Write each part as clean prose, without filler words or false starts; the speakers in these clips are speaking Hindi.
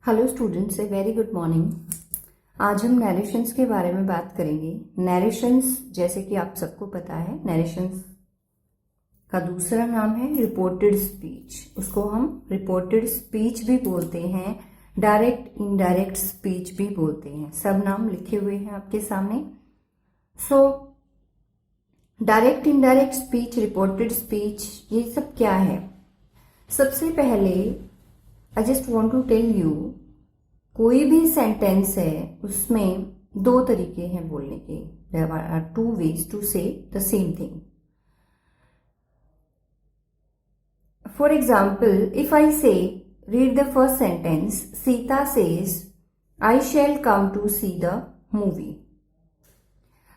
Hello students, a very good morning. आज हम नरेशंस के बारे में बात करेंगे। नरेशंस, जैसे कि आप सबको पता है, नरेशंस का दूसरा नाम है रिपोर्टेड स्पीच। उसको हम रिपोर्टेड स्पीच भी बोलते हैं, डायरेक्ट इनडायरेक्ट स्पीच भी बोलते हैं। सब नाम लिखे हुए हैं आपके सामने। So direct indirect speech, reported speech, ये सब क्या है? सबसे पहले I just want to tell you, कोई भी सेंटेंस है उसमें दो तरीके हैं बोलने के। There are two ways to say the same thing. For example, if I say, read the first sentence, Sita says I shall come to see the movie.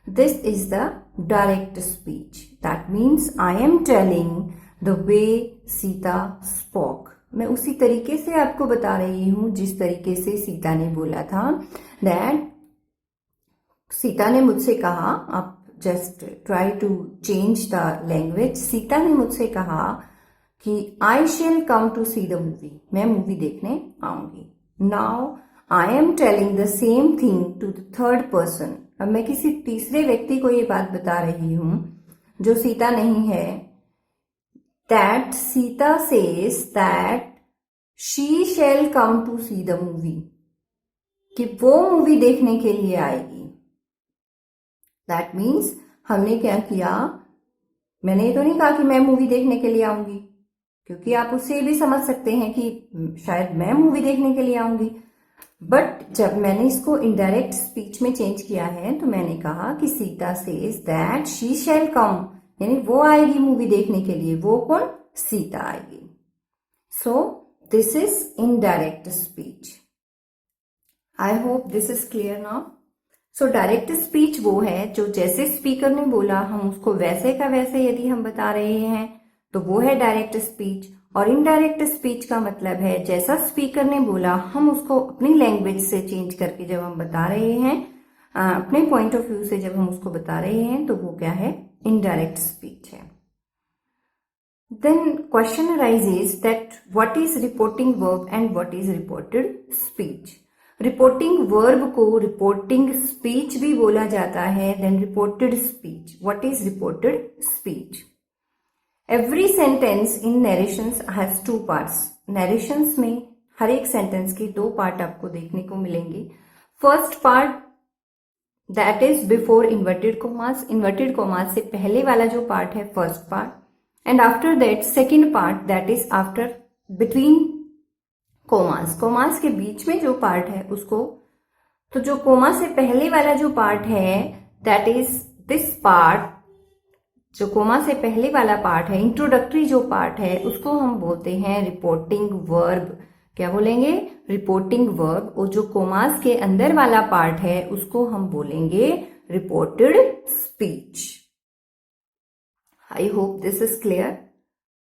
This is the direct speech. That means I am telling the way Sita spoke. मैं उसी तरीके से आपको बता रही हूं जिस तरीके से सीता ने बोला था। दैट सीता ने मुझसे कहा, आप just try to change the language. Sita ने मुझसे कहा कि I shall come to see the movie, मैं मूवी देखने आऊंगी। Now I am telling the same thing to the third person. अब मैं किसी तीसरे व्यक्ति को ये बात बता रही हूं जो सीता नहीं है। That Sita says that she shall come to see the movie, कि वो मूवी देखने के लिए आएगी। That means हमने क्या किया? मैंने ये तो नहीं कहा कि मैं मूवी देखने के लिए आऊंगी, क्योंकि आप उससे भी समझ सकते हैं कि शायद मैं मूवी देखने के लिए आऊंगी। बट जब मैंने इसको इनडायरेक्ट स्पीच में चेंज किया है तो मैंने कहा कि सीता सेज दैट शी शैल कम, यानी वो आएगी मूवी देखने के लिए। वो कौन? सीता आएगी। So this is indirect speech. I hope this is clear now. So direct speech वो है जो जैसे स्पीकर ने बोला हम उसको वैसे का वैसे यदि हम बता रहे हैं तो वो है डायरेक्ट स्पीच। और इनडायरेक्ट स्पीच का मतलब है जैसा स्पीकर ने बोला हम उसको अपनी लैंग्वेज से चेंज करके जब हम बता रहे हैं, अपने पॉइंट ऑफ व्यू से जब हम उसको बता रहे हैं, तो वो क्या है? इनडायरेक्ट स्पीच है। Then question arises that what is reporting verb and what is reported speech. Reporting verb को रिपोर्टिंग स्पीच भी बोला जाता है। Then reported speech, what is reported speech? Every sentence in narrations has two parts. Narrations में हर एक सेंटेंस के दो पार्ट आपको देखने को मिलेंगे। First part that is before inverted commas. Inverted commas से पहले वाला जो पार्ट है first part. And after that second part that is after between commas. Commas के बीच में जो पार्ट है उसको, तो जो कोमा से पहले वाला जो पार्ट है दैट इज दिस पार्ट। जो कोमा से पहले वाला पार्ट है, इंट्रोडक्टरी जो पार्ट है, उसको हम बोलते हैं रिपोर्टिंग वर्ब। क्या बोलेंगे? Reporting verb. और जो कोमास के अंदर वाला पार्ट है उसको हम बोलेंगे reported speech. I hope this is clear.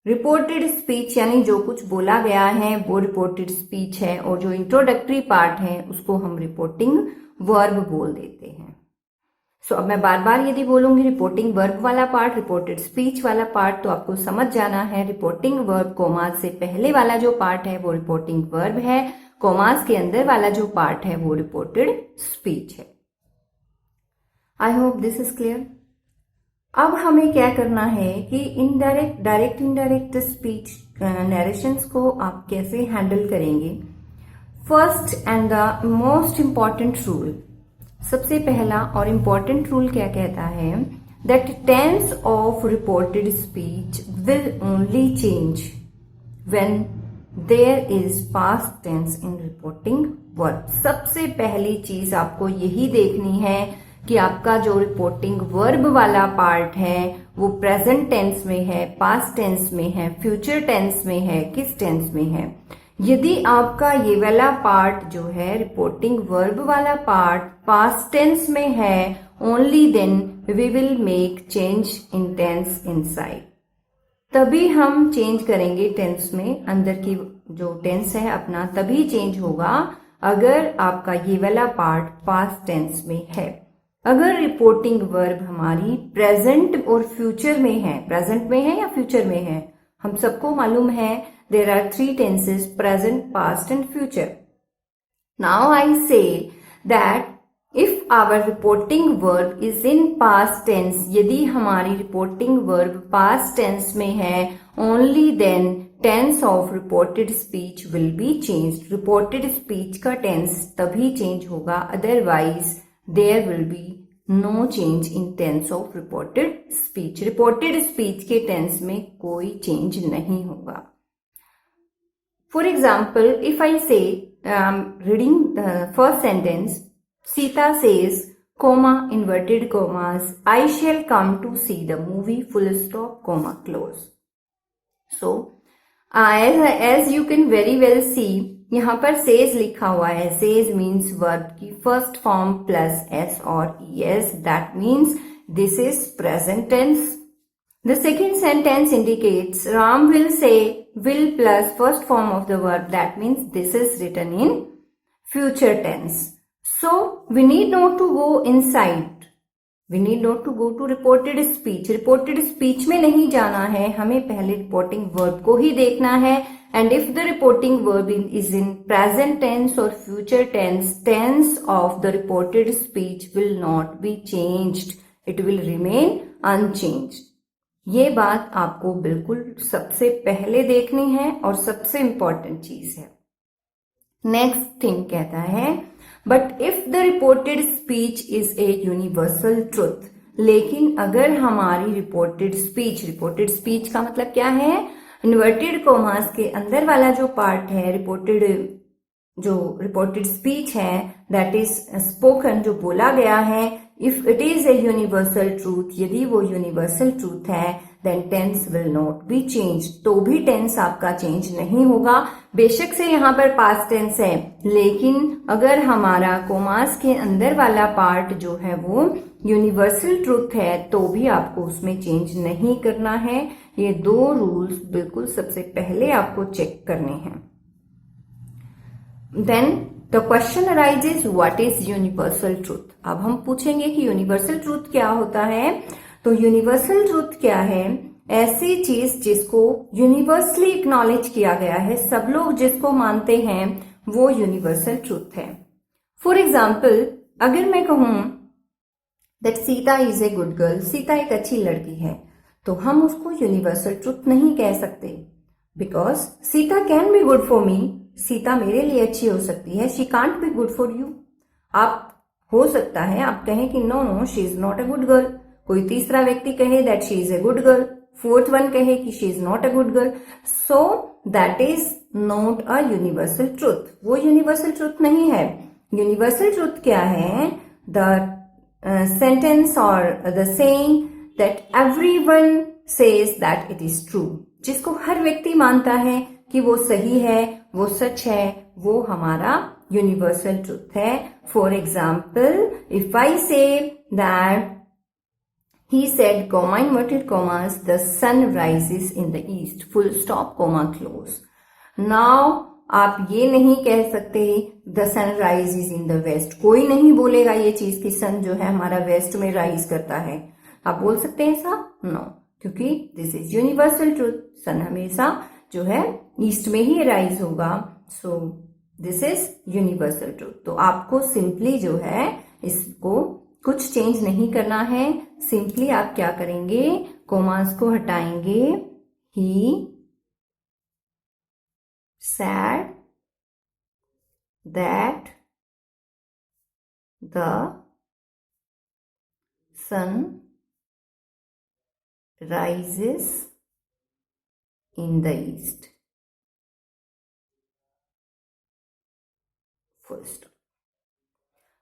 Reported speech यानी जो कुछ बोला गया है वो रिपोर्टेड स्पीच है, और जो इंट्रोडक्टरी पार्ट है उसको हम रिपोर्टिंग वर्ब बोल देते हैं। सो अब मैं बार बार यदि बोलूंगी रिपोर्टिंग वर्ब वाला पार्ट, रिपोर्टेड स्पीच वाला पार्ट, तो आपको समझ जाना है रिपोर्टिंग वर्ब कोमास से पहले वाला जो पार्ट है वो रिपोर्टिंग वर्ब है, कोमास के अंदर वाला जो पार्ट है वो रिपोर्टेड स्पीच है। I hope this is clear. अब हमें क्या करना है कि indirect, direct indirect speech narrations को आप कैसे हैंडल करेंगे। First and the most important rule, सबसे पहला और इंपॉर्टेंट रूल क्या कहता है? That tense of reported speech will only change when there is past tense in reporting verb. सबसे पहली चीज आपको यही देखनी है कि आपका जो रिपोर्टिंग वर्ब वाला पार्ट है वो प्रेजेंट टेंस में है, पास्ट टेंस में है, फ्यूचर टेंस में है, किस टेंस में है। यदि आपका ये वाला पार्ट जो है रिपोर्टिंग वर्ब वाला पार्ट पास्ट टेंस में है, only then we will make change in tense inside. तभी हम चेंज करेंगे टेंस में, अंदर की जो टेंस है अपना, तभी चेंज होगा अगर आपका ये वाला पार्ट पास्ट टेंस में है। अगर रिपोर्टिंग वर्ब हमारी प्रेजेंट और फ्यूचर में है, प्रेजेंट में है या फ्यूचर में है, हम सबको मालूम है there are 3 tenses, present, past and future. Now I say that if our reporting verb is in past tense, यदि हमारी reporting verb past tense में है, only then tense of reported speech will be changed. Reported speech का tense तभी change होगा, otherwise there will be no change in tense of reported speech. Reported speech के tense में कोई change नहीं होगा. For example, if I say, reading the first sentence, Sita says, comma, inverted commas, I shall come to see the movie, full stop, comma, close. So, as you can very well see, यहाँ पर says लिखा हुआ है. Says means verb की first form plus s और es. That means this is present tense. The second sentence indicates Ram will say will plus first form of the verb. That means this is written in future tense. So we need not to go inside. We need not to go to reported speech. Reported speech में नहीं जाना है, हमें पहले reporting verb को ही देखना है. And if the reporting verb is in present tense or future tense, tense of the reported speech will not be changed. It will remain unchanged. ये बात आपको बिल्कुल सबसे पहले देखनी है और सबसे इंपॉर्टेंट चीज है. नेक्स्ट थिंग कहता है, but if the reported speech is a universal truth. लेकिन अगर हमारी रिपोर्टेड स्पीच का मतलब क्या है? इन्वर्टेड कॉमास के अंदर वाला जो पार्ट है, रिपोर्टेड स्पीच है, दैट इज स्पोकन, जो बोला गया है, if it is a universal truth, यदि वो यूनिवर्सल ट्रूथ है, then tense will not be change. तो भी टेंस आपका चेंज नहीं होगा. बेशक से यहाँ पर पास्ट टेंस है, लेकिन अगर हमारा कोमास के अंदर वाला पार्ट जो है वो यूनिवर्सल ट्रूथ है, तो भी आपको उसमें चेंज नहीं करना है. ये दो रूल्स बिल्कुल सबसे पहले आपको चेक करने हैं. Then the question arises, what is universal truth. अब हम पूछेंगे कि यूनिवर्सल ट्रूथ क्या होता है. तो यूनिवर्सल ट्रूथ क्या है? ऐसी चीज जिसको यूनिवर्सली एक्नॉलेज किया गया है, सब लोग जिसको मानते हैं, वो यूनिवर्सल ट्रूथ है. फॉर एग्जाम्पल, अगर मैं कहूं that Sita is a good girl, Sita एक अच्छी लड़की है, तो हम उसको यूनिवर्सल ट्रूथ नहीं कह सकते, because Sita can be good for me. Sita मेरे लिए अच्छी हो सकती है, she can't be good for you. आप हो सकता है आप कहें कि no she is not a good girl. कोई तीसरा व्यक्ति कहे that she is a good girl, fourth one कहे कि she is not a good girl. So that is not a universal truth. वो यूनिवर्सल ट्रूथ नहीं है. यूनिवर्सल ट्रूथ क्या है? द सेंटेंस और the saying that everyone says that it is true, जिसको हर व्यक्ति मानता है कि वो सही है, वो सच है, वो हमारा यूनिवर्सल ट्रूथ है. For example, if I say that he said, comma, inverted commas, the sun rises in the east, full stop, comma, close. Now आप ये नहीं कह सकते the sun rises in the west. कोई नहीं बोलेगा ये चीज कि सन जो है हमारा वेस्ट में राइज करता है. आप बोल सकते हैं ऐसा? नो, क्योंकि दिस इज यूनिवर्सल ट्रूथ. सन हमेशा जो है ईस्ट में ही राइज होगा. So this is universal truth. तो आपको सिंपली जो है इसको कुछ चेंज नहीं करना है. सिंपली आप क्या करेंगे? कोमास को हटाएंगे. ही said that the sun rises in the east. Full stop.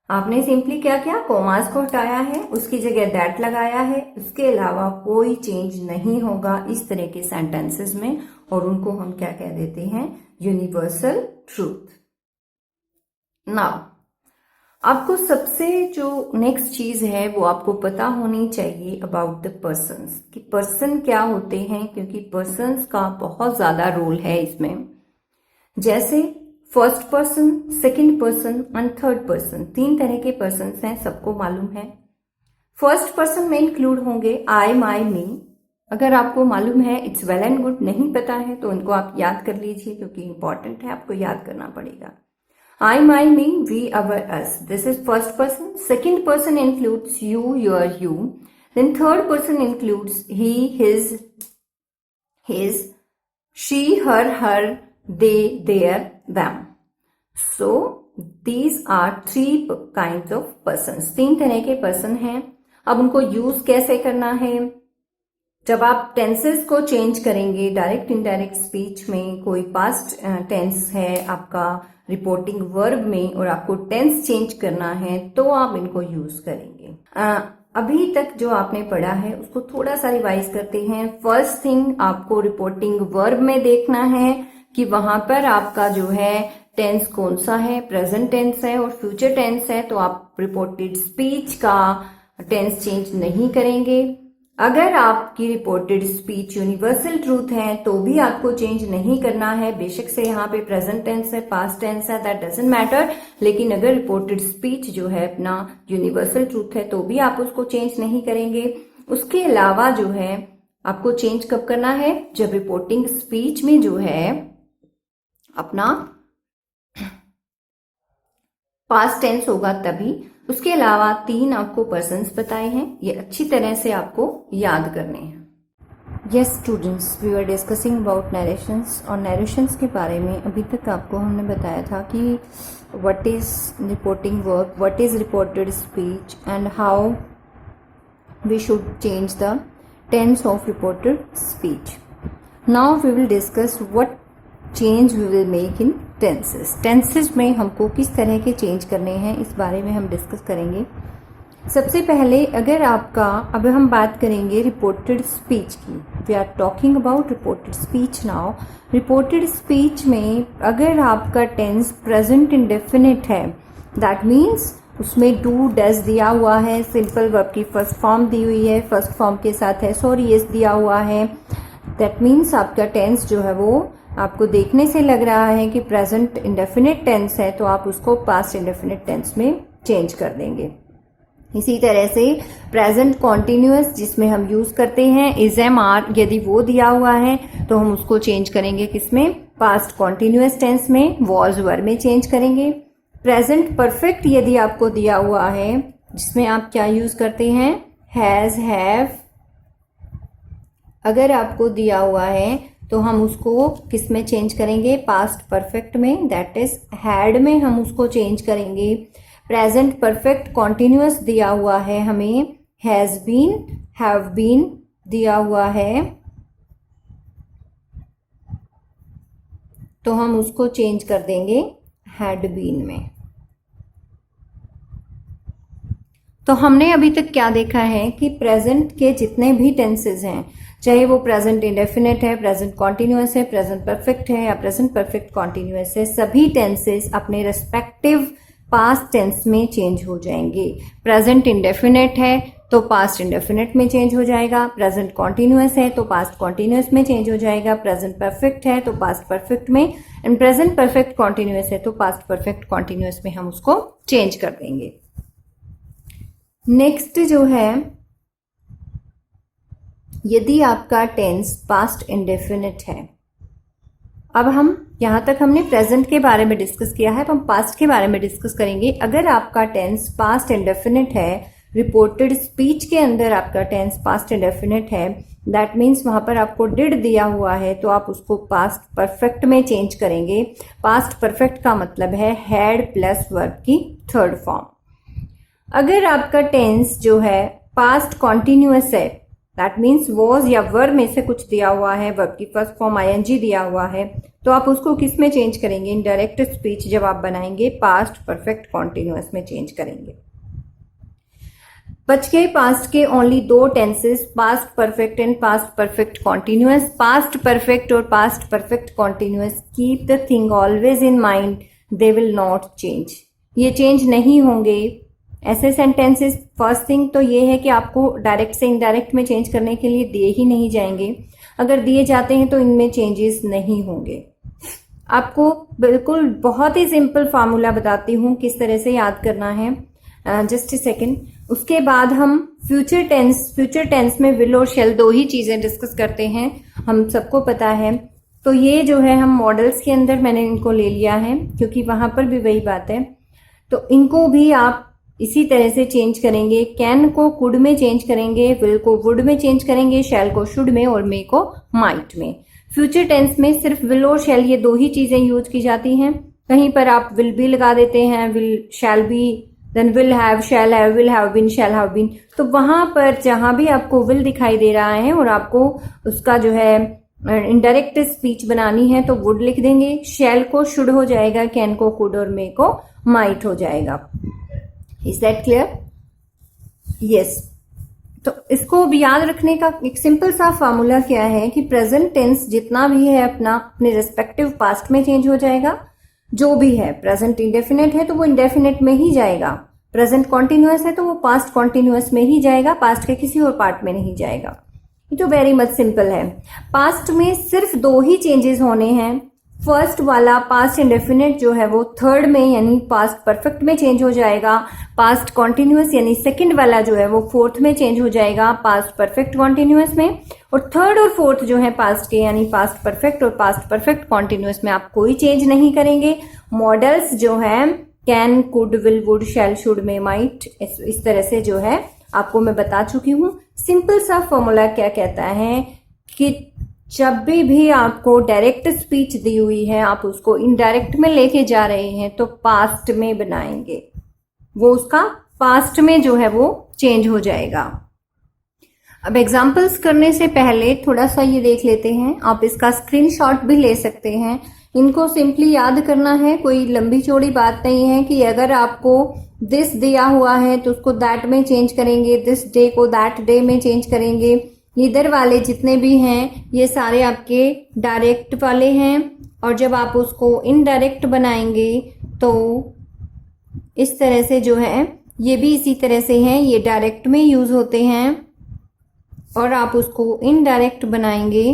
आपने सिंपली क्या किया? कोमास को हटाया है, उसकी जगह दैट लगाया है. उसके अलावा कोई चेंज नहीं होगा इस तरह के सेंटेंसेस में, और उनको हम क्या कह देते हैं? Universal truth. नाउ आपको सबसे जो नेक्स्ट चीज है वो आपको पता होनी चाहिए अबाउट द पर्सन्स, कि पर्सन क्या होते हैं, क्योंकि पर्सन्स का बहुत ज्यादा रोल है इसमें. जैसे first person, second person and third person, 3 तरह के पर्सन हैं, सबको मालूम है. फर्स्ट पर्सन में इंक्लूड होंगे आई, माई, मी. अगर आपको मालूम है इट्स वेल एंड गुड, नहीं पता है तो उनको आप याद कर लीजिए, क्योंकि इंपॉर्टेंट है, आपको याद करना पड़ेगा. I, my, me, we, our, us. This is first person. Second person includes you, your, you. Then third person includes he, his, she, her, they, their, them. So these are three kinds of persons. 3 तरह के पर्सन हैं. अब उनको यूज कैसे करना है? जब आप टेंसेस को चेंज करेंगे डायरेक्ट इनडायरेक्ट स्पीच में, कोई पास्ट टेंस है आपका रिपोर्टिंग वर्ब में और आपको टेंस चेंज करना है, तो आप इनको यूज करेंगे. अभी तक जो आपने पढ़ा है उसको थोड़ा सा रिवाइज करते हैं. फर्स्ट थिंग, आपको रिपोर्टिंग वर्ब में देखना है कि वहां पर आपका जो है टेंस कौन सा है, प्रेजेंट टेंस है और फ्यूचर टेंस है, तो आप रिपोर्टेड स्पीच का टेंस चेंज नहीं करेंगे. अगर आपकी रिपोर्टेड स्पीच यूनिवर्सल ट्रूथ है तो भी आपको चेंज नहीं करना है. बेशक से यहाँ पे प्रेजेंट टेंस है, पास्ट टेंस है, दैट डजंट मैटर. लेकिन अगर रिपोर्टेड स्पीच जो है अपना यूनिवर्सल ट्रूथ है तो भी आप उसको चेंज नहीं करेंगे. उसके अलावा जो है आपको चेंज कब करना है? जब रिपोर्टिंग स्पीच में जो है अपना पास्ट टेंस होगा तभी. उसके अलावा 3 आपको पर्सन्स बताए हैं, ये अच्छी तरह से आपको याद करने हैं. Yes students, we were discussing about narrations. और नरेशंस के बारे में अभी तक आपको हमने बताया था कि what is reporting verb, what is reported speech and how we should change the tense of reported speech. Now we will discuss what change we will make in tenses. Tenses में हमको किस तरह के चेंज करने हैं इस बारे में हम डिस्कस करेंगे. सबसे पहले अगर आपका, अब हम बात करेंगे रिपोर्टेड स्पीच की. We are talking about reported speech now. Reported speech में अगर आपका टेंस प्रेजेंट इंडेफिनिट है, दैट मीन्स उसमें डू डज दिया हुआ है, सिंपल वर्ब की फर्स्ट फॉर्म दी हुई है, फर्स्ट फॉर्म के साथ है सॉरी यस दिया हुआ है, दैट मीन्स आपका टेंस जो है वो आपको देखने से लग रहा है कि प्रेजेंट इंडेफिनिट टेंस है, तो आप उसको पास्ट इंडेफिनिट टेंस में चेंज कर देंगे. इसी तरह से प्रेजेंट कॉन्टिन्यूअस जिसमें हम यूज करते हैं इज एम आर, यदि वो दिया हुआ है तो हम उसको चेंज करेंगे किसमें? पास्ट कॉन्टिन्यूअस टेंस में, वॉज वर में चेंज करेंगे. प्रेजेंट परफेक्ट यदि आपको दिया हुआ है जिसमें आप क्या यूज करते हैं? Has, have. अगर आपको दिया हुआ है तो हम उसको किस में चेंज करेंगे? पास्ट परफेक्ट में, दैट इज हैड में हम उसको चेंज करेंगे. प्रेजेंट परफेक्ट कॉन्टिन्यूअस दिया हुआ है हमें, हैज बीन, हैव बीन दिया हुआ है, तो हम उसको चेंज कर देंगे हैड बीन में. तो हमने अभी तक क्या देखा है कि प्रेजेंट के जितने भी टेंसेज हैं, चाहे वो प्रेजेंट इंडेफिनिट है, प्रेजेंट कॉन्टिन्यूअस है, प्रेजेंट परफेक्ट है या प्रेजेंट परफेक्ट कॉन्टिन्यूअस है, सभी टेंसेस अपने रेस्पेक्टिव पास्ट टेंस में चेंज हो जाएंगे. प्रेजेंट इंडेफिनिट है तो पास्ट इंडेफिनिट में चेंज हो जाएगा, प्रेजेंट कॉन्टिन्यूअस है तो पास्ट कॉन्टिन्यूअस में चेंज हो जाएगा, प्रेजेंट परफेक्ट है तो पास्ट परफेक्ट में, एंड प्रेजेंट परफेक्ट कॉन्टिन्यूअस है तो पास्ट परफेक्ट कॉन्टिन्यूअस में हम उसको चेंज कर देंगे. नेक्स्ट जो है, यदि आपका टेंस पास्ट इंडेफिनिट है. अब हम यहां तक हमने प्रेजेंट के बारे में डिस्कस किया है, तो हम पास्ट के बारे में डिस्कस करेंगे. अगर आपका टेंस पास्ट इंडेफिनिट है, रिपोर्टेड स्पीच के अंदर आपका टेंस पास्ट इंडेफिनिट है, दैट मीन्स वहां पर आपको डिड दिया हुआ है तो आप उसको पास्ट परफेक्ट में चेंज करेंगे. पास्ट परफेक्ट का मतलब है हैड प्लस वर्ब की थर्ड फॉर्म. अगर आपका टेंस जो है पास्ट कॉन्टिन्यूअस है, दैट मीन्स वॉज या वर में से कुछ दिया हुआ है, वर्ब की फर्स्ट फॉर्म आईएनजी दिया हुआ है, तो आप उसको किस में चेंज करेंगे? इन डायरेक्ट स्पीच जब आप बनाएंगे पास्ट परफेक्ट कॉन्टिन्यूअस में चेंज करेंगे. बच गए पास्ट के only 2 tenses, past perfect and past perfect continuous. Past perfect और past perfect continuous, keep the thing always in mind, they will not change. ये चेंज नहीं होंगे. ऐसे सेंटेंसेस, फर्स्ट थिंग तो ये है कि आपको डायरेक्ट से इनडायरेक्ट में चेंज करने के लिए दिए ही नहीं जाएंगे. अगर दिए जाते हैं तो इनमें चेंजेस नहीं होंगे. आपको बिल्कुल बहुत ही सिंपल फार्मूला बताती हूँ किस तरह से याद करना है. Just a second. उसके बाद हम फ्यूचर टेंस में विल और शेल 2 ही चीजें डिस्कस करते हैं. हम सबको पता है तो ये जो है हम मॉडल्स के अंदर मैंने इनको ले लिया है क्योंकि वहां पर भी वही बात है। तो इनको भी आप इसी तरह से चेंज करेंगे। कैन को कुड में चेंज करेंगे, विल को वुड में चेंज करेंगे, शैल को शुड में और मे को माइट में। फ्यूचर टेंस में सिर्फ विल और शैल ये दो ही चीजें यूज की जाती हैं। कहीं पर आप विल भी लगा देते हैं, will shall be, then will have, shall have, will have been, shall have been. तो वहां पर जहां भी आपको विल दिखाई दे रहा है और आपको उसका जो है इनडायरेक्ट स्पीच बनानी है तो वुड लिख देंगे, शैल को शुड हो जाएगा, कैन को कुड और मे को माइट हो जाएगा। Is that clear? यस। तो इसको भी याद रखने का एक सिंपल सा फॉर्मूला क्या है कि प्रेजेंट टेंस जितना भी है अपना अपने रेस्पेक्टिव पास्ट में चेंज हो जाएगा। जो भी है, प्रेजेंट इंडेफिनेट है तो वो इंडेफिनेट में ही जाएगा, प्रेजेंट कॉन्टिन्यूअस है तो वो पास्ट कॉन्टिन्यूअस में ही जाएगा, पास्ट के किसी और पार्ट में नहीं जाएगा। ये तो वेरी मच सिंपल है। पास्ट में सिर्फ दो ही चेंजेस होने हैं। फर्स्ट वाला पास्ट इंडेफिनेट जो है वो थर्ड में यानी पास्ट परफेक्ट में चेंज हो जाएगा। पास्ट कॉन्टिन्यूअस यानी सेकंड वाला जो है वो फोर्थ में चेंज हो जाएगा, पास्ट परफेक्ट कॉन्टिन्यूअस में। और थर्ड और फोर्थ जो है पास्ट के यानी पास्ट परफेक्ट और पास्ट परफेक्ट कॉन्टिन्यूअस में आप कोई चेंज नहीं करेंगे। मॉडल्स जो है can, could, will, would, shall, should, may, might, इस तरह से जो है आपको मैं बता चुकी हूं। सिंपल सा फॉर्मूला क्या कहता है कि जब भी आपको डायरेक्ट स्पीच दी हुई है आप उसको इनडायरेक्ट में लेके जा रहे हैं तो पास्ट में बनाएंगे, वो उसका पास्ट में जो है वो चेंज हो जाएगा। अब एग्जांपल्स करने से पहले थोड़ा सा ये देख लेते हैं, आप इसका स्क्रीनशॉट भी ले सकते हैं। इनको सिंपली याद करना है, कोई लंबी चौड़ी बात नहीं है कि अगर आपको दिस दिया हुआ है तो उसको दैट में चेंज करेंगे, दिस डे को दैट डे में चेंज करेंगे। इधर वाले जितने भी हैं ये सारे आपके डायरेक्ट वाले हैं और जब आप उसको इनडायरेक्ट बनाएंगे तो इस तरह से जो है ये भी इसी तरह से हैं, ये डायरेक्ट में यूज होते हैं और आप उसको इनडायरेक्ट बनाएंगे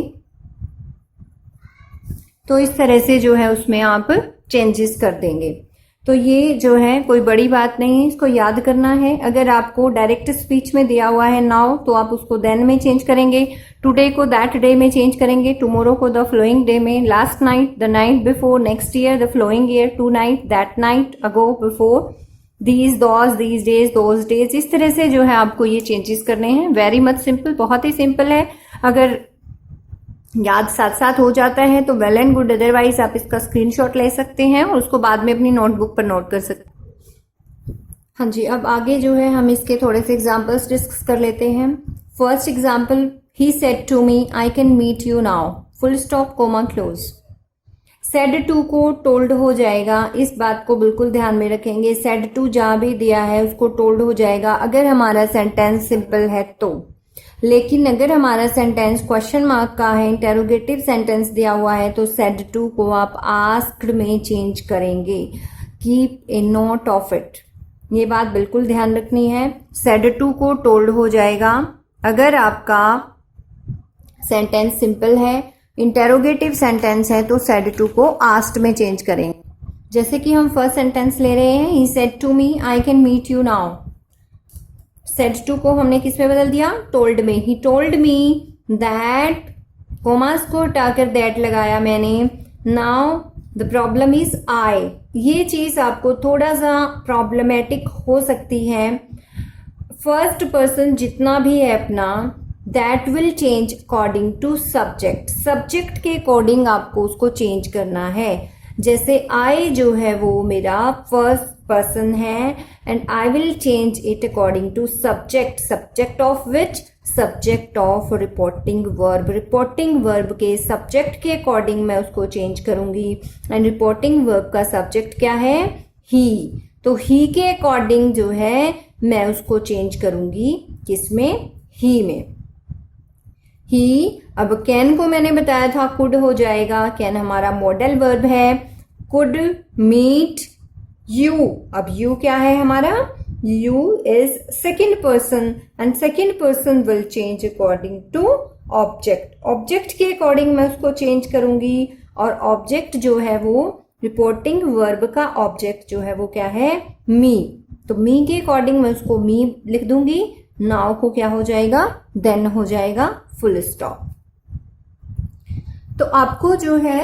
तो इस तरह से जो है उसमें आप चेंजेस कर देंगे। तो ये जो है कोई बड़ी बात नहीं है, इसको याद करना है। अगर आपको डायरेक्ट स्पीच में दिया हुआ है नाउ तो आप उसको देन में चेंज करेंगे, टुडे को दैट डे में चेंज करेंगे, टुमारो को द फ्लोइंग डे में, last night the night before, next year the following year, tonight that night, ago before, these those these days those days. इस तरह से जो है आपको ये चेंजेस करने हैं। वेरी मच सिंपल, बहुत ही सिंपल है। अगर याद साथ साथ हो जाता है तो वेल एंड गुड, अदरवाइज आप इसका स्क्रीनशॉट ले सकते हैं और उसको बाद में अपनी नोटबुक पर नोट कर सकते हैं। हाँ जी, अब आगे जो है हम इसके थोड़े से एग्जांपल्स डिस्कस कर लेते हैं। First example, he said to me I can meet you now, full stop, comma close. Said to को टोल्ड हो जाएगा, इस बात को बिल्कुल ध्यान में रखेंगे। सेड टू जहां भी दिया है उसको टोल्ड हो जाएगा अगर हमारा सेंटेंस सिंपल है तो। लेकिन अगर हमारा सेंटेंस क्वेश्चन मार्क का है, इंटेरोगेटिव सेंटेंस दिया हुआ है तो सेड टू को आप आस्क्ड में चेंज करेंगे। Keep a note of it, ये बात बिल्कुल ध्यान रखनी है। सेड टू को टोल्ड हो जाएगा अगर आपका सेंटेंस सिंपल है, इंटेरोगेटिव सेंटेंस है तो सेड टू को आस्क्ड में चेंज करेंगे। जैसे कि हम फर्स्ट सेंटेंस ले रहे हैं, he said to me I can meet you now. Said to को हमने किस में बदल दिया, टोल्ड में। He told me that, commas को हटाकर दैट लगाया मैंने। Now the problem is I. ये चीज आपको थोड़ा सा प्रॉब्लमेटिक हो सकती है। फर्स्ट पर्सन जितना भी है अपना, that will change according to subject. Subject के अकॉर्डिंग आपको उसको चेंज करना है। जैसे आई जो है वो मेरा फर्स्ट पर्सन है and I will change it according to subject. Subject of which, subject of reporting verb. Reporting verb के सब्जेक्ट के अकॉर्डिंग मैं उसको चेंज करूंगी एंड रिपोर्टिंग वर्ब का सब्जेक्ट क्या है, ही। तो ही के अकॉर्डिंग जो है मैं उसको चेंज करूंगी, किसमें, ही में। ही। अब कैन को मैंने बताया था कुड हो जाएगा, कैन हमारा मॉडल वर्ब है। कुड मीट यू, अब यू क्या है हमारा, you is second person and second person will change according to object. Object के अकॉर्डिंग मैं उसको चेंज करूंगी और ऑब्जेक्ट जो है वो रिपोर्टिंग वर्ब का ऑब्जेक्ट जो है वो क्या है, मी। तो मी के अकॉर्डिंग मैं उसको मी लिख दूंगी। नाउ को क्या हो जाएगा, देन हो जाएगा, फुल स्टॉप। तो आपको जो है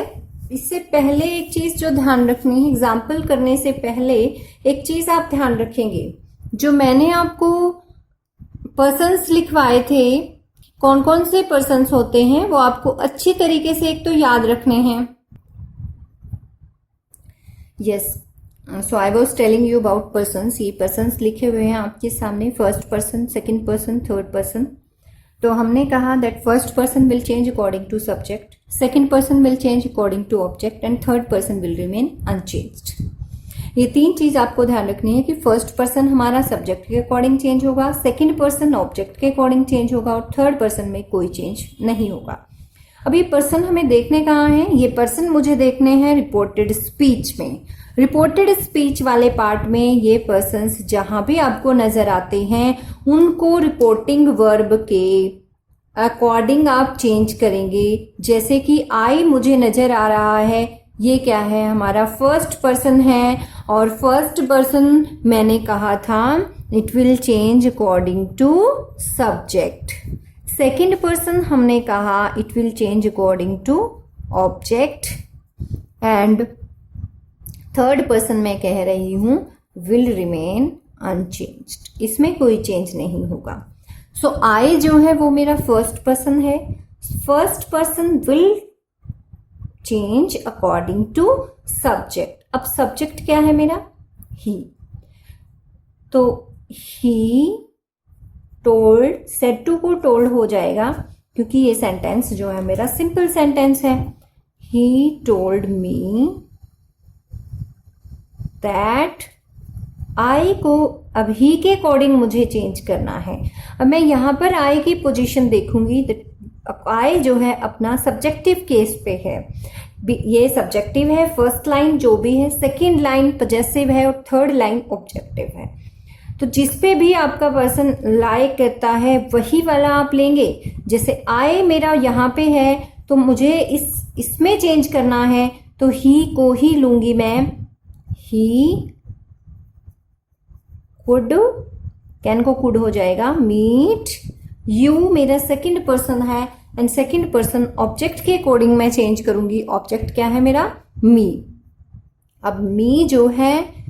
इससे पहले एक चीज जो ध्यान रखनी है, एग्जाम्पल करने से पहले एक चीज आप ध्यान रखेंगे, जो मैंने आपको पर्सन्स लिखवाए थे, कौन कौन से पर्सन्स होते हैं, वो आपको अच्छी तरीके से एक तो याद रखने हैं। Yes, so I was telling you about persons. ये पर्सन्स लिखे हुए हैं आपके सामने, first person, second person, third person. तो हमने कहा that first person will change according to subject, second person will change according to object and third person will remain unchanged. ये तीन चीज आपको ध्यान रखनी है कि फर्स्ट पर्सन हमारा सब्जेक्ट के अकॉर्डिंग चेंज होगा, सेकेंड पर्सन ऑब्जेक्ट के अकॉर्डिंग चेंज होगा और थर्ड पर्सन में कोई चेंज नहीं होगा। अब ये पर्सन हमें देखने कहाँ हैं? ये पर्सन मुझे देखने हैं रिपोर्टेड स्पीच में। रिपोर्टेड स्पीच वाले पार्ट में ये पर्सन्स जहां भी आपको नजर आते हैं उनको रिपोर्टिंग वर्ब के अकॉर्डिंग आप चेंज करेंगे। जैसे कि आई मुझे नजर आ रहा है, ये क्या है? हमारा फर्स्ट पर्सन है और फर्स्ट पर्सन मैंने कहा था it will change according to subject. Second person हमने कहा it will change according to object and third person मैं कह रही हूं विल रिमेन अनचेंज्ड, इसमें कोई चेंज नहीं होगा। सो आई जो है वो मेरा फर्स्ट पर्सन है, first person will change according to subject. अब सब्जेक्ट क्या है मेरा? ही। तो ही टोल्ड, सेड टू को टोल्ड हो जाएगा क्योंकि ये सेंटेंस जो है मेरा सिंपल सेंटेंस है। ही टोल्ड मी दैट, आई को अब ही के अकॉर्डिंग मुझे चेंज करना है। अब मैं यहां पर आई की पोजीशन देखूंगी, आई जो है अपना सब्जेक्टिव केस पे है। ये सब्जेक्टिव है, फर्स्ट लाइन जो भी है, सेकेंड लाइन पजेसिव है और थर्ड लाइन ऑब्जेक्टिव है। तो जिस पे भी आपका पर्सन लाई करता है वही वाला आप लेंगे। जैसे आई मेरा यहाँ पे है तो मुझे इसमें चेंज करना है तो ही को ही लूंगी मैं। ही कुड, कैन को कुड हो जाएगा। मीट यू मेरा सेकंड पर्सन है एंड सेकंड पर्सन ऑब्जेक्ट के अकॉर्डिंग मैं चेंज करूंगी। ऑब्जेक्ट क्या है मेरा? मी। अब मी जो है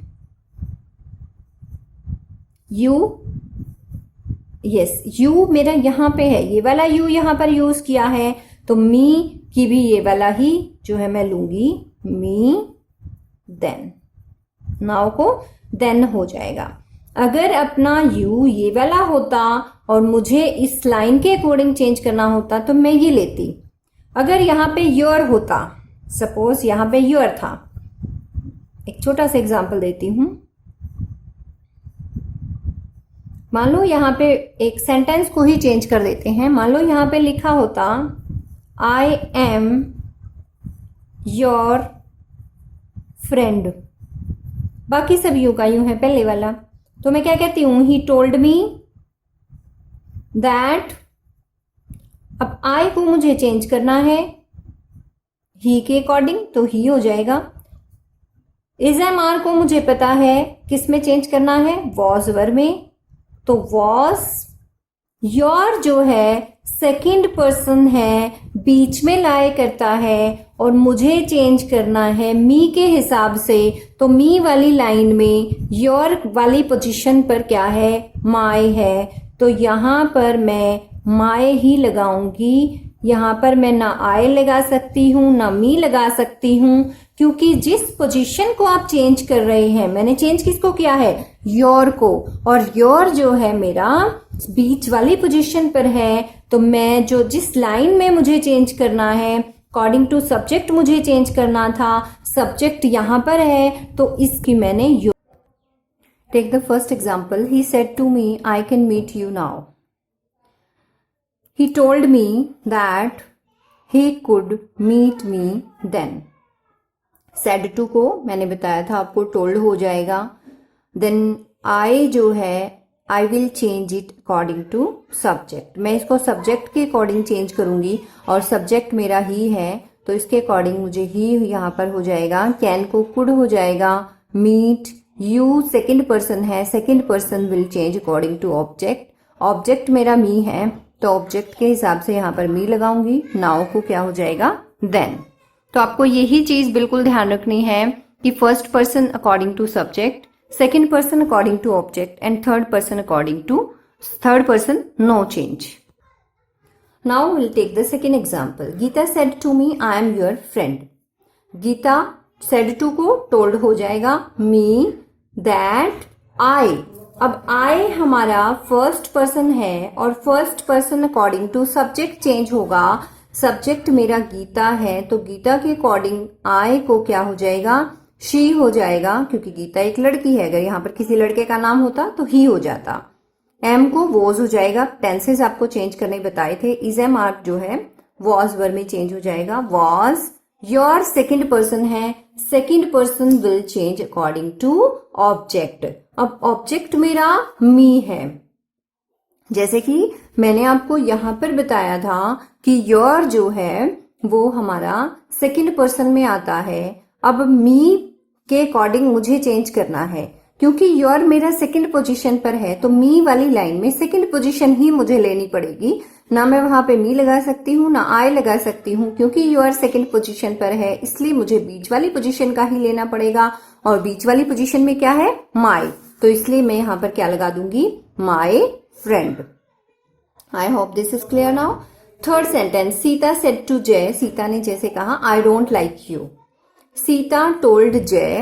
यू, यस यू मेरा यहां पे है, ये वाला यू यहां पर यूज किया है तो मी की भी ये वाला ही जो है मैं लूंगी, मी देन। नाउ को देन हो जाएगा। अगर अपना यू ये वाला होता और मुझे इस लाइन के अकॉर्डिंग चेंज करना होता तो मैं ये लेती। अगर यहाँ पे योर होता, सपोज यहाँ पे योर था, एक छोटा सा एग्जांपल देती हूं। मान लो यहाँ पे एक सेंटेंस को ही चेंज कर देते हैं। मान लो यहाँ पे लिखा होता आई एम योर फ्रेंड, बाकी सब यू का यूं है पहले वाला। तो मैं क्या कहती हूं? ही टोल्ड मी दैट। अब आई को मुझे चेंज करना है ही के अकॉर्डिंग तो ही हो जाएगा। इज एम आर को मुझे पता है किस में चेंज करना है? वॉज वर में, तो वॉज। योर जो है सेकंड पर्सन है, बीच में लाई करता है और मुझे चेंज करना है मी के हिसाब से। तो मी वाली लाइन में योर वाली पोजीशन पर क्या है? माय है। तो यहां पर मैं माय ही लगाऊंगी। यहां पर मैं ना आई लगा सकती हूं ना मी लगा सकती हूं, क्योंकि जिस पोजीशन को आप चेंज कर रहे हैं, मैंने चेंज किसको किया है? योर को। और योर जो है मेरा बीच वाली पोजीशन पर है, तो मैं जो जिस लाइन में मुझे चेंज करना है अकॉर्डिंग टू सब्जेक्ट मुझे चेंज करना था, सब्जेक्ट यहां पर है तो इसकी मैंने your. Take the first example. He said to me I can meet you now. He told me that he could meet me then. Said to को मैंने बताया था आपको told हो जाएगा। Then I जो है I will change it according to subject. मैं इसको subject के according change करूंगी और subject मेरा ही है तो इसके according मुझे ही यहाँ पर हो जाएगा। Can को could हो जाएगा। Meet you second person है, second person will change according to object. Object मेरा me है तो ऑब्जेक्ट के हिसाब से यहाँ पर मी लगाऊंगी। नाउ को क्या हो जाएगा? देन। तो आपको यही चीज बिल्कुल ध्यान रखनी है कि first person according to subject, second person according to object and third person no change. Now will take the second example. Gita said to me I am your friend. Gita said to को टोल्ड हो जाएगा मी, दैट, आई। अब आई हमारा फर्स्ट पर्सन है और first person according to subject change होगा। सब्जेक्ट मेरा गीता है तो गीता के अकॉर्डिंग आई को क्या हो जाएगा, शी हो जाएगा, क्योंकि गीता एक लड़की है। अगर यहां पर किसी लड़के का नाम होता तो ही हो जाता। एम को वॉज हो जाएगा। टेंसेस आपको चेंज करने बताए थे। इज एम आर जो है वॉज वर्ब में चेंज हो जाएगा। वॉज योर सेकेंड पर्सन है, second person will change according to object. अब ऑब्जेक्ट मेरा मी है, जैसे कि मैंने आपको यहां पर बताया था कि योर जो है वो हमारा सेकेंड पर्सन में आता है। अब मी के अकॉर्डिंग मुझे चेंज करना है, क्योंकि योर मेरा सेकंड पोजीशन पर है तो मी वाली लाइन में सेकंड पोजीशन ही मुझे लेनी पड़ेगी। ना मैं वहां पे मी लगा सकती हूँ ना आई लगा सकती हूँ, क्योंकि योर सेकंड पोजीशन पर है, इसलिए मुझे बीच वाली पोजीशन का ही लेना पड़ेगा। और बीच वाली पोजीशन में क्या है, माई, तो इसलिए मैं यहां पर क्या लगा दूंगी, my friend. I hope this is clear now. Third sentence, Sita said to Jay. Sita ने जय से कहा I don't like you. Sita told Jay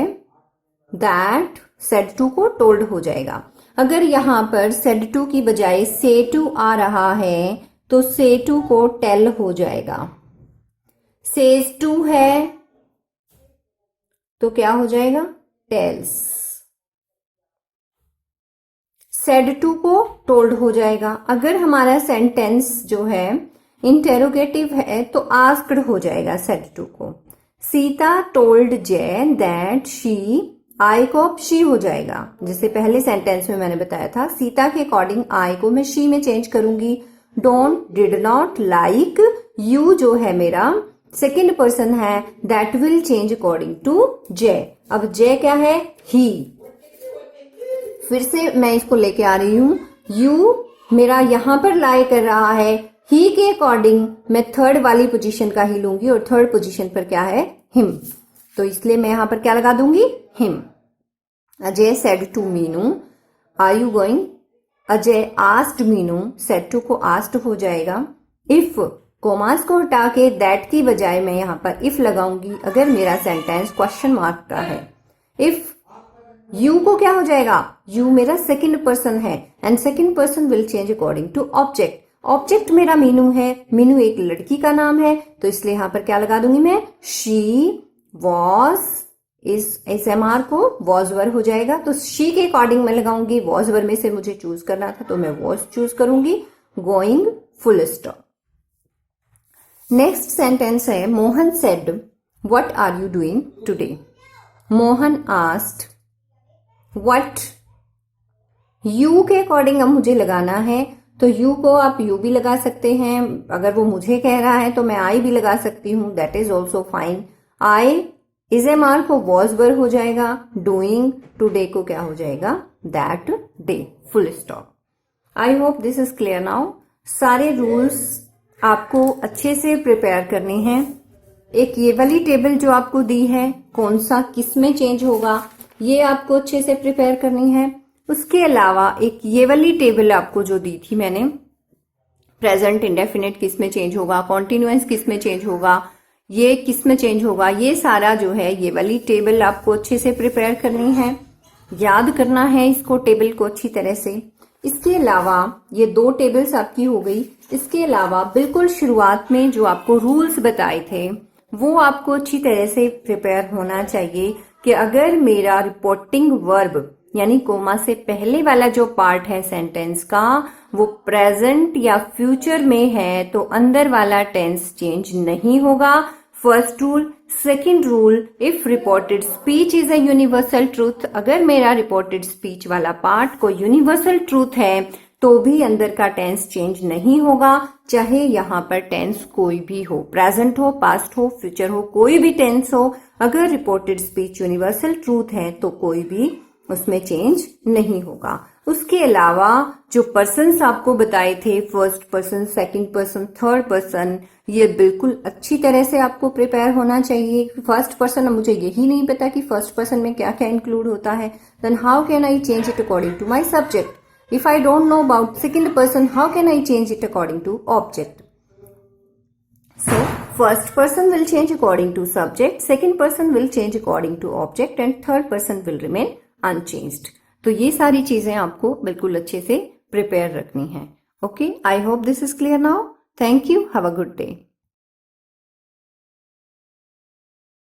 that. Said to को टोल्ड हो जाएगा। अगर यहां पर सेड टू की बजाय से टू आ रहा है तो से टू को टेल हो जाएगा। सेज टू है तो क्या हो जाएगा, टेल्स। सेड टू को टोल्ड हो जाएगा। अगर हमारा सेंटेंस जो है इंटेरोगेटिव है तो आस्क्ड हो जाएगा सेड टू को। Sita told Jay that she, आई को अब शी हो जाएगा। जैसे पहले सेंटेंस में मैंने बताया था, सीता के अकॉर्डिंग आई को मैं शी में चेंज करूंगी। Don't, did not, like, you जो है मेरा सेकेंड पर्सन है, that will change according to Jay. अब जय क्या है, ही। फिर से मैं इसको लेके आ रही हूं, यू मेरा यहां पर लाई कर रहा है, ही के अकॉर्डिंग मैं थर्ड वाली पोजीशन का ही लूंगी और थर्ड पोजीशन पर क्या है, हिम। तो इसलिए मैं यहां पर क्या लगा दूंगी, him. Ajay said to Meenu are you going. Ajay asked Meenu, said to को आस्क्ड हो जाएगा। इफ, कोमास को हटा के दैट की बजाय मैं यहां पर इफ लगाऊंगी अगर मेरा सेंटेंस क्वेश्चन मार्क का है। इफ, यू को क्या हो जाएगा, यू मेरा सेकंड पर्सन है and second person will change according to object. Object मेरा मीनू है, मीनू एक लड़की का नाम है, तो इसलिए यहां पर क्या लगा दूंगी मैं, शी वॉज। इस एसएमआर को वॉज वर हो जाएगा, तो शी के अकॉर्डिंग मैं लगाऊंगी। वॉज वर में से मुझे चूज करना था तो मैं वॉज चूज करूंगी। Going, full stop. Next sentence है, Mohan said what are you doing today. Mohan asked what, you के अकॉर्डिंग अब मुझे लगाना है, तो यू को आप यू भी लगा सकते हैं। अगर वो मुझे कह रहा है तो मैं आई भी लगा सकती हूँ, that is also fine. I is am are को वॉज वर हो जाएगा। डूइंग, टुडे को क्या हो जाएगा, that day, full stop. I hope this is clear now. सारे रूल्स आपको अच्छे से प्रिपेयर करने हैं। एक ये वाली टेबल जो आपको दी है, कौन सा किस में चेंज होगा, ये आपको अच्छे से प्रिपेयर करनी है। उसके अलावा एक ये वाली टेबल आपको जो दी थी मैंने, प्रेजेंट इंडेफिनिट किस में चेंज होगा, कॉन्टिन्यूअस किस में चेंज होगा, ये किस में चेंज होगा, ये सारा जो है ये वाली टेबल आपको अच्छे से प्रिपेयर करनी है, याद करना है इसको, टेबल को अच्छी तरह से। इसके अलावा ये दो टेबल्स आपकी हो गई। इसके अलावा बिल्कुल शुरुआत में जो आपको रूल्स बताए थे वो आपको अच्छी तरह से प्रिपेयर होना चाहिए कि अगर मेरा रिपोर्टिंग वर्ब यानी कोमा से पहले वाला जो पार्ट है सेंटेंस का वो प्रेजेंट या फ्यूचर में है तो अंदर वाला टेंस चेंज नहीं होगा। First rule. Second rule, if reported speech is a universal truth, अगर मेरा रिपोर्टेड स्पीच वाला पार्ट को यूनिवर्सल ट्रूथ है तो भी अंदर का टेंस चेंज नहीं होगा, चाहे यहाँ पर टेंस कोई भी हो, प्रेजेंट हो, पास्ट हो, फ्यूचर हो, कोई भी टेंस हो। अगर रिपोर्टेड स्पीच यूनिवर्सल ट्रूथ है तो कोई भी उसमें चेंज नहीं होगा। उसके अलावा जो पर्सन्स आपको बताए थे, first person, second person, third person, ये बिल्कुल अच्छी तरह से आपको प्रिपेयर होना चाहिए। फर्स्ट पर्सन, मुझे यही नहीं पता कि फर्स्ट पर्सन में क्या क्या इंक्लूड होता है, then how can I change it according to my subject. If I don't know about second person, how can I change it according to object. So, first person will change according to subject, second person will change according to object and third person will remain unchanged. तो ये सारी चीजें आपको बिल्कुल अच्छे से प्रिपेयर रखनी है। Okay, I hope this is clear now. Thank you, have a good day.